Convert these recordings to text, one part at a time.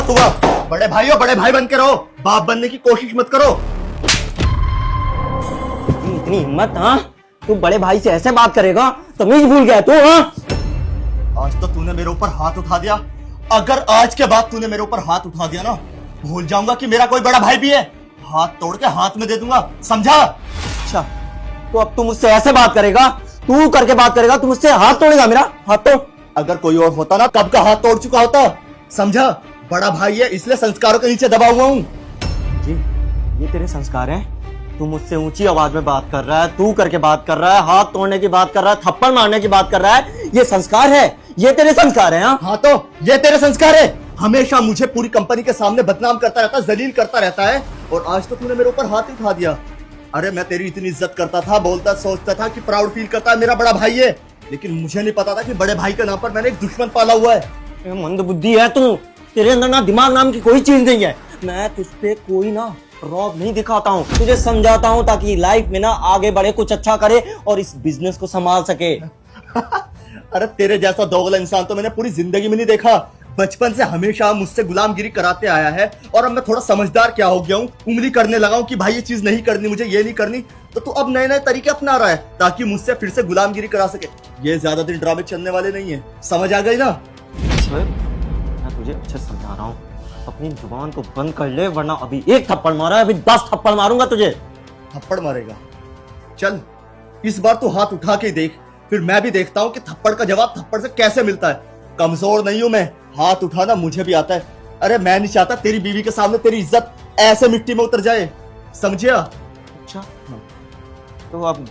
बात हुआ। बड़े भाई हो, बड़े भाई बन के रहो, बाप बनने की कोशिश मत करो। इतनी हिम्मत? हाँ, तू बड़े भाई से ऐसे बात करेगा? तमीज भूल गया तू? हाँ, आज तो तूने मेरे ऊपर हाथ उठा दिया। अगर आज के बाद तूने मेरे ऊपर हाथ उठा दिया ना, भूल जाऊंगा कि मेरा कोई बड़ा भाई भी है। हाथ तोड़ के हाथ में दे दूंगा, समझा? अच्छा, तो अब तू मुझसे ऐसे बात करेगा? तू करके बात करेगा? तू मुझसे हाथ तोड़ेगा मेरा? हाथ तोड़। अगर कोई और होता ना, कब का हाथ तोड़ चुका होता, समझा? बड़ा भाई है इसलिए संस्कारों के नीचे दबा हुआ हूँ। जी, ये तेरे संस्कार हैं? तू मुझसे ऊंची आवाज में बात कर रहा है, तू करके बात कर रहा है, हाथ तोड़ने की बात कर रहा है, थप्पड़ मारने की बात कर रहा है, ये संस्कार है? ये तेरे संस्कार हैं? हाँ, तो ये तेरे संस्कार है। हमेशा मुझे पूरी कंपनी के सामने बदनाम करता रहता है, जलील करता रहता है, और आज तो तूने मेरे ऊपर हाथ उठा दिया। अरे मैं तेरी इतनी इज्जत करता था, बोलता सोचता था कि प्राउड फील करता है मेरा बड़ा भाई है, लेकिन मुझे नहीं पता था कि बड़े भाई के नाम पर मैंने एक दुश्मन पाला हुआ है। मंद बुद्धि है तू, तेरे अंदर ना दिमाग नाम की कोई चीज नहीं है। मैं तुझ पे कोई ना रौब नहीं दिखाता हूँ, तुझे समझाता हूँ ताकि लाइफ में ना आगे बढ़े, कुछ अच्छा करे और इस बिजनेस को संभाल सके। अरे तेरे जैसा दोगला इंसान तो मैंने पूरी जिंदगी में नहीं देखा। बचपन से हमेशा मुझसे गुलामगिरी कराते आया है, और अब मैं थोड़ा समझदार क्या हो गया हूँ, उंगली करने लगा हूँ कि भाई ये चीज नहीं करनी, मुझे ये नहीं करनी, तो तू अब नए नए तरीके अपना रहा है ताकि मुझसे फिर से गुलामगिरी करा सके। ये ज्यादा दिन ड्रामे चलने वाले नहीं है, समझ आ गई ना? मैं तुझे अच्छे समझा रहा हूँ, अपनी जुबान को बंद कर ले, वरना अभी एक थप्पड़ मारा है, अभी 10 थप्पड़ मारूंगा तुझे। थप्पड़ मारेगा? चल इस बार तू हाथ उठा के देख, फिर मैं भी देखता हूँ कि थप्पड़ का जवाब थप्पड़ से कैसे मिलता है। कमजोर नहीं हूं मैं, हाथ उठाना मुझे भी आता है। अरे मैं नहीं चाहता तेरी बीवी के सामने तेरी इज्जत ऐसे मिट्टी में उतर जाए, समझिया? अच्छा, तो अब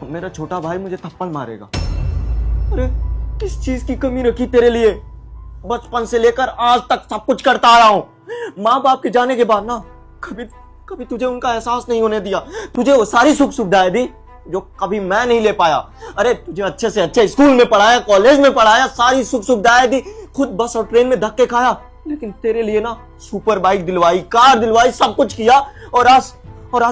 मेरा छोटा भाई मुझे थप्पड़ मारेगा? अरे किस चीज की कमी रखी तेरे लिए? बचपन से लेकर आज तक सब कुछ करता आ रहा हूं। माँ बाप के जाने के बाद ना कभी तुझे उनका एहसास नहीं होने दिया। तुझे वो सारी सुख सुविधाएं दी जो कभी मैं नहीं ले पाया। अरे तुझे अच्छे से अच्छे स्कूल में पढ़ाया, कॉलेज में पढ़ाया, सारी सुख सुविधाएं दी, खुद बस और ट्रेन में धक्के खाया, लेकिन तेरे लिए ना सुपर बाइक दिलवाई, कार दिलवाई, सब कुछ किया, और आज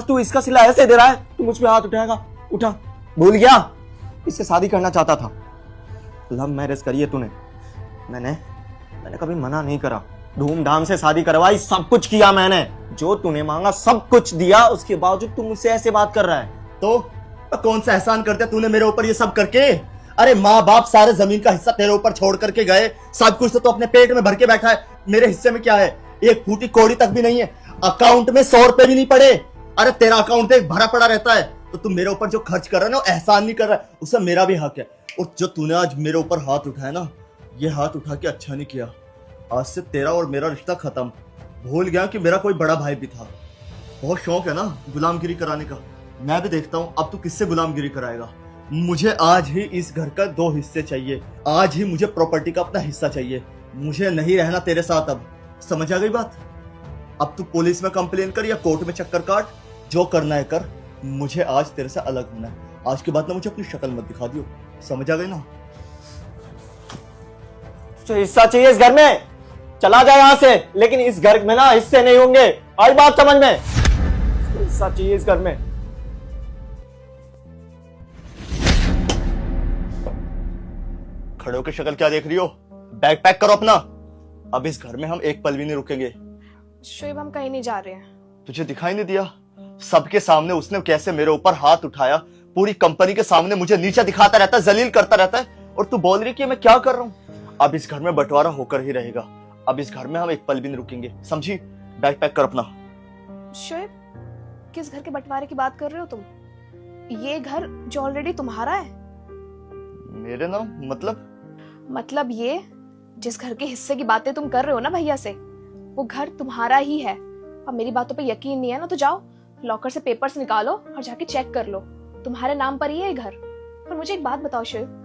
तू इसका सिला ऐसे दे रहा है, तू मुझ पे हाथ उठाएगा? उठा? भूल गया? इससे शादी करना चाहता था, लव मैरिज करी है तूने। मैंने कभी मना नहीं करा, धूमधाम से शादी करवाई, सब कुछ किया मैंने, जो तूने मांगा सब कुछ दिया, उसके बावजूद तू मुझसे ऐसे बात कर रहा है। तो कौन सा एहसान कर दिया तूने मेरे ऊपर ये सब करके? अरे माँ बाप सारे जमीन का हिस्सा तेरे ऊपर छोड़ करके गए, सब कुछ तो तू अपने पेट में भर के बैठा है, मेरे हिस्से में क्या है? एक फूटी कौड़ी तक भी नहीं है, अकाउंट में 100 रुपए भी नहीं पड़े। अरे तेरा अकाउंट एक भरा पड़ा रहता है, तो तुम मेरे ऊपर जो खर्च कर रहा है ना, एहसान नहीं कर रहा है, उससे मेरा भी हक है। और जो तूने आज मेरे ऊपर हाथ उठाया ना, ये हाथ उठा के अच्छा नहीं किया। आज से तेरा और मेरा रिश्ता खत्म। भूल गया कि मेरा कोई बड़ा भाई भी था। बहुत शौक है ना गुलामगिरी कराने का, मैं भी देखता हूँ अब तू किससे गुलामगिरी कराएगा। मुझे आज ही इस घर का 2 हिस्से चाहिए, आज ही मुझे प्रॉपर्टी का अपना हिस्सा चाहिए, मुझे नहीं रहना तेरे साथ अब, समझ आ गई बात? अब तू पुलिस में कंप्लेन कर या कोर्ट में चक्कर काट, जो करना है कर, मुझे आज तेरे से अलग होना है। आज के बाद ना मुझे अपनी शक्ल मत दिखा दियो, समझ आ गई ना? तुझे हिस्सा चाहिए इस घर में, चला जाए यहां से, लेकिन इस घर में ना हिस्से नहीं होंगे, आई बात समझ में? हिस्सा चाहिए इस घर में। खड़े होकर शक्ल क्या देख रही हो? बैग पैक करो अपना, अब इस घर में हम एक पल भी नहीं रुकेंगे। शोएब, हम कहीं नहीं जा रहे हैं। तुझे दिखाई नहीं दिया? सबके सामने उसने कैसे मेरे ऊपर हाथ उठाया, पूरी कंपनी के सामने मुझे नीचा दिखाता रहता है, जलील करता रहता है, और तू बोल रही कि मैं क्या कर रहा हूं? अब इस घर में बंटवारा होकर ही रहेगा, अब इस घर में हम एक पल भी नहीं रुकेंगे, समझी? बैग पैक कर अपना। शोएब, किस घर के बंटवारे की बात कर रहे हो तुम? ये घर जो ऑलरेडी तुम्हारा है। मेरे नाम? मतलब ये जिस घर के हिस्से की बातें तुम कर रहे हो ना भैया से, वो घर तुम्हारा ही है। अब मेरी बातों पे यकीन नहीं है ना, तो जाओ लॉकर से पेपर्स निकालो और जाके चेक कर लो, तुम्हारे नाम पर ही है ये घर। पर मुझे एक बात बताओ शोएब,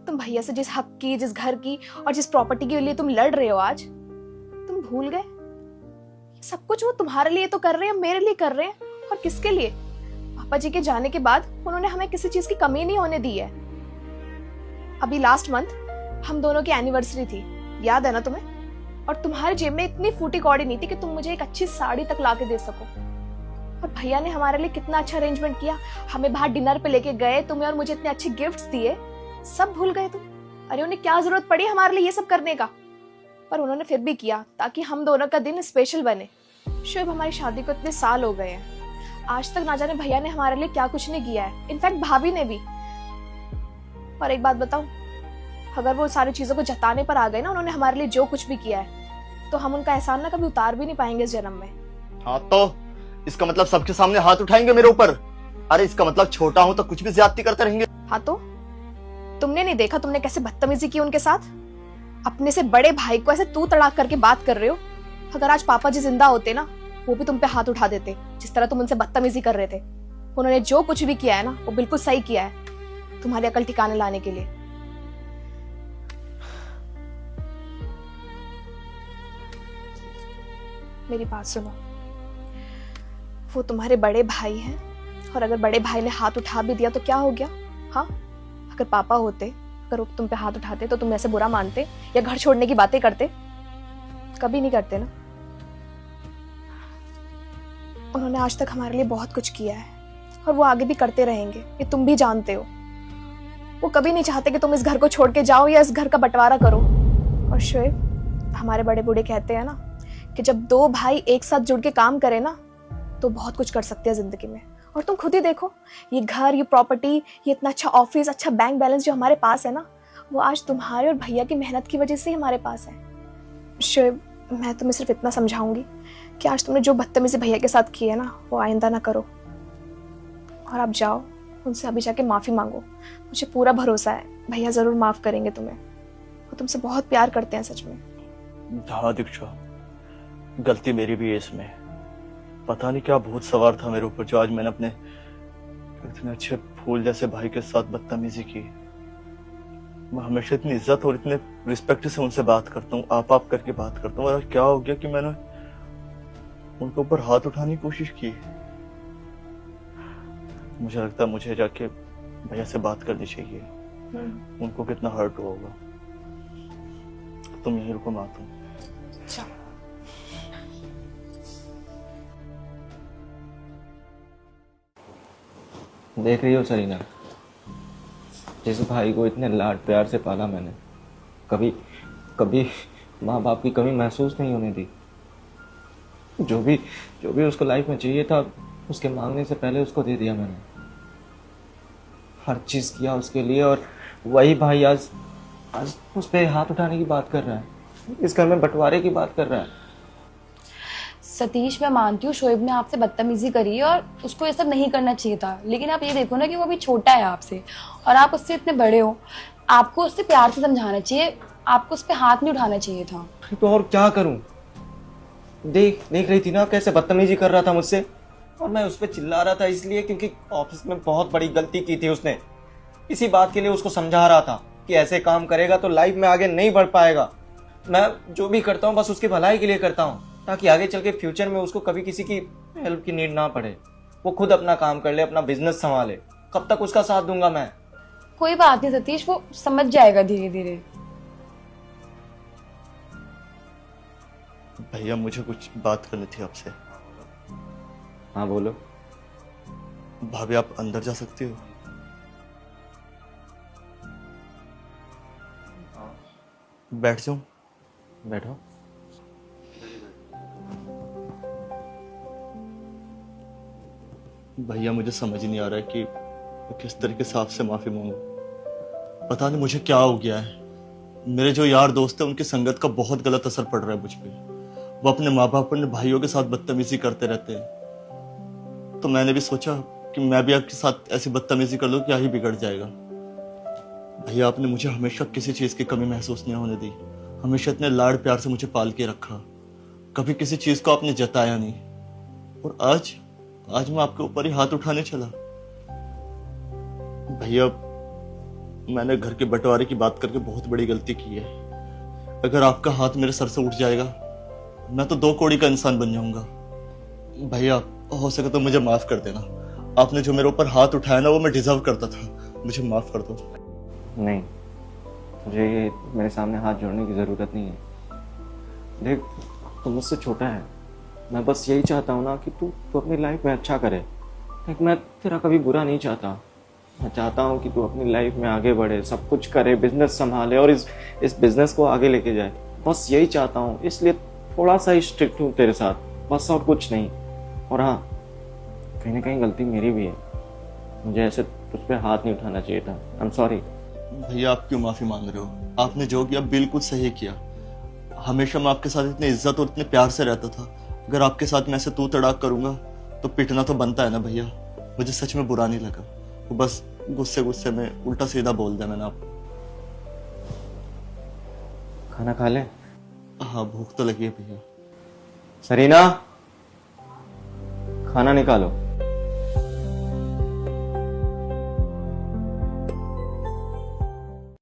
तुम भैया से जिस हक की, जिस घर की और जिस प्रॉपर्टी के लिए तुम लड़ रहे हो आज, तुम भूल गए सब कुछ वो तुम्हारे लिए तो कर रहे हैं, मेरे लिए कर रहे हैं, और किसके लिए? पापा जी के जाने के बाद उन्होंने हमें किसी चीज की कमी नहीं होने दी है। अभी लास्ट मंथ हम दोनों की एनिवर्सरी थी, याद है ना तुम्हें? और तुम्हारे जेब में इतनी फूटी कौड़ी नहीं थी कि तुम मुझे एक अच्छी साड़ी तक ला के दे सको, और भैया ने हमारे लिए कितना अच्छा अरेंजमेंट किया, हमें बाहर डिनर पे लेके गए, तुम्हें और मुझे इतने अच्छे गिफ्ट्स दिए, सब भूल गए तुम? अरे उन्हें क्या जरूरत पड़ी हमारे लिए ये सब करने का? पर उन्होंने फिर भी किया ताकि हम दोनों का दिन स्पेशल बने। शोएब, हमारी शादी को इतने साल हो गए हैं, आज तक ना जाने भैया ने हमारे लिए क्या कुछ नहीं किया है, इनफैक्ट भाभी ने भी। और एक बात बताऊं, अगर वो सारी चीजों को जताने पर आ गए ना, उन्होंने हमारे लिए जो कुछ भी किया है, तो हम उनका एहसान ना कभी उतार भी नहीं पाएंगे इस जन्म में। हाँ तो इसका मतलब सबके सामने हाथ उठाएंगे मेरे ऊपर? अरे इसका मतलब छोटा हूं तो कुछ भी ज्यादती करते रहेंगे? हाँ तो तुमने नहीं देखा तुमने कैसे बदतमीजी की उनके साथ? अपने से बड़े भाई को ऐसे तू तड़ाक करके बात कर रहे हो। अगर आज पापा जी जिंदा होते ना, वो भी तुम पे हाथ उठा देते जिस तरह तुम उनसे बदतमीजी कर रहे थे। उन्होंने जो कुछ भी किया है ना, वो बिल्कुल सही किया है, तुम्हारी अकल ठिकाने लाने के लिए। मेरी बात सुनो, वो तुम्हारे बड़े भाई हैं, और अगर बड़े भाई ने हाथ उठा भी दिया तो क्या हो गया? हाँ, अगर पापा होते, अगर वो तुम पे हाथ उठाते तो तुम ऐसे बुरा मानते या घर छोड़ने की बातें करते? कभी नहीं करते ना। उन्होंने आज तक हमारे लिए बहुत कुछ किया है और वो आगे भी करते रहेंगे, ये तुम भी जानते हो। वो कभी नहीं चाहते कि तुम इस घर को छोड़ के जाओ या इस घर का बंटवारा करो। और शोएब, हमारे बड़े बूढ़े कहते हैं ना कि जब दो भाई एक साथ जुड़ के काम करें ना, तो बहुत कुछ कर सकते हैं जिंदगी में। और तुम खुद ही देखो, ये घर, ये प्रॉपर्टी, ये इतना अच्छा ऑफिस, अच्छा बैंक बैलेंस जो हमारे पास है ना, वो आज तुम्हारे और भैया की मेहनत की वजह से ही हमारे पास है। शोएब, मैं तुम्हें सिर्फ इतना समझाऊंगी कि आज तुमने जो बदतमीजी भैया के साथ की है ना, वो आइंदा ना करो। और आप जाओ, उनसे अभी जाके माफी मांगो। मुझे पूरा भरोसा है भैया जरूर माफ करेंगे तुम्हें। वो तुमसे बहुत प्यार करते हैं सच में। हाँ दीक्षा, गलती मेरी भी है इसमें। पता नहीं क्या भूत सवार था मेरे ऊपर जो आज मैंने अपने इतने अच्छे फूल जैसे भाई के साथ बदतमीजी की। मैं हमेशा इतनी इज्जत और इतने रिस्पेक्ट से उनसे बात करता हूँ, आप करके बात करता हूँ, और क्या हो गया कि मैंने उनके ऊपर हाथ उठाने की कोशिश की। मुझे लगता है मुझे जाके भैया से बात करनी चाहिए। उनको कितना हर्ट हुआ होगा। तुम यहीं रुको, मैं आता हूँ। देख रही हो सरीना, जिस भाई को इतने लाड प्यार से पाला मैंने, कभी कभी माँ बाप की कमी महसूस नहीं होने दी। जो भी उसको लाइफ में चाहिए था, उसके मांगने से पहले उसको दे दिया मैंने। हर चीज किया उसके लिए, और वही भाई आज उस पे हाथ उठाने की बात कर रहा है, इस घर में बंटवारे की बात कर रहा है। सतीश, मैं मानती हूँ शोएब ने आपसे बदतमीजी करी और उसको ये सब नहीं करना चाहिए था, लेकिन आप ये देखो ना कि वो अभी छोटा है आपसे और आप उससे इतने बड़े हो। आपको उससे प्यार से समझाना चाहिए, आपको उस पर हाथ नहीं उठाना चाहिए था। तो और क्या करूं? देख रही थी ना कैसे बदतमीजी कर रहा था मुझसे, और मैं उस पर चिल्ला रहा था इसलिए क्योंकि ऑफिस में बहुत बड़ी गलती की थी उसने। इसी बात के लिए उसको समझा रहा था कि ऐसे काम करेगा तो लाइफ में आगे नहीं बढ़ पाएगा। मैं जो भी करता हूँ बस उसकी भलाई के लिए करता हूँ, ताकि आगे चल के फ्यूचर में उसको कभी किसी की हेल्प की नीड ना पड़े। वो खुद अपना काम कर ले, अपना बिजनेस संभाले। कब तक उसका साथ दूंगा मैं? कोई बात नहीं सतीश, वो समझ जाएगा धीरे धीरे। भैया, मुझे कुछ बात करनी थी आपसे। हाँ बोलो। भाभी, आप अंदर जा सकती हो? बैठ जाऊं? बैठो। भैया, मुझे समझ नहीं आ रहा है कि किस तरीके से आपसे माफी मांगू। पता नहीं मुझे क्या हो गया है। मेरे जो यार दोस्त हैं उनकी संगत का बहुत गलत असर पड़ रहा है मुझ पे। वो अपने माँ बाप, अपने भाइयों के साथ बदतमीजी करते रहते हैं। तो मैंने भी सोचा कि मैं भी आपके साथ ऐसी बदतमीजी कर लूं, क्या ही बिगड़ जाएगा। भैया, आपने मुझे हमेशा किसी चीज की कमी महसूस नहीं होने दी। हमेशा इतने लाड प्यार से मुझे पाल के रखा, कभी किसी चीज को आपने जताया नहीं। और आज मैं आपके ऊपर ही हाथ उठाने चला। भैया, मैंने घर के बंटवारे की बात करके बहुत बड़ी गलती की है। अगर आपका हाथ मेरे सर से उठ जाएगा, मैं तो 2 कौड़ी का इंसान बन जाऊंगा। भैया, हो सके तो मुझे माफ कर देना। आपने जो मेरे ऊपर हाथ उठाया ना, वो मैं डिजर्व करता था। मुझे माफ कर दो। नहीं, मुझे ये मेरे सामने हाथ जोड़ने की जरूरत नहीं है। देख, तू मुझसे छोटा है। मैं बस यही चाहता हूँ ना कि तू अपनी लाइफ में अच्छा करे। देख, मैं तेरा कभी बुरा नहीं चाहता। मैं चाहता हूँ कि तू अपनी लाइफ में आगे बढ़े, सब कुछ करे, बिजनेस संभाले और इस बिजनेस को आगे लेके जाए। बस यही चाहता हूँ, इसलिए थोड़ा सा ही स्ट्रिक्ट हूँ तेरे साथ, बस और कुछ नहीं। और हाँ, कहीं ना कहीं गलती मेरी भी है, मुझे ऐसे तुझ पे हाथ नहीं उठाना चाहिए था। I am sorry. भैया आप क्यों माफी मांग रहे हो? आपने जो किया बिल्कुल सही किया। हमेशा मैं आपके साथ इतनी इज्जत और इतने प्यार से रहता था, अगर आपके साथ मैं ऐसे तू तड़ाक करूंगा तो पिटना तो बनता है ना भैया। मुझे सच में बुरा नहीं लगा, तो बस गुस्से गुस्से में उल्टा सीधा बोल दिया मैंने आपको। खाना खा ले। हाँ भूख तो लगी है भैया। सरीना, खाना निकालो।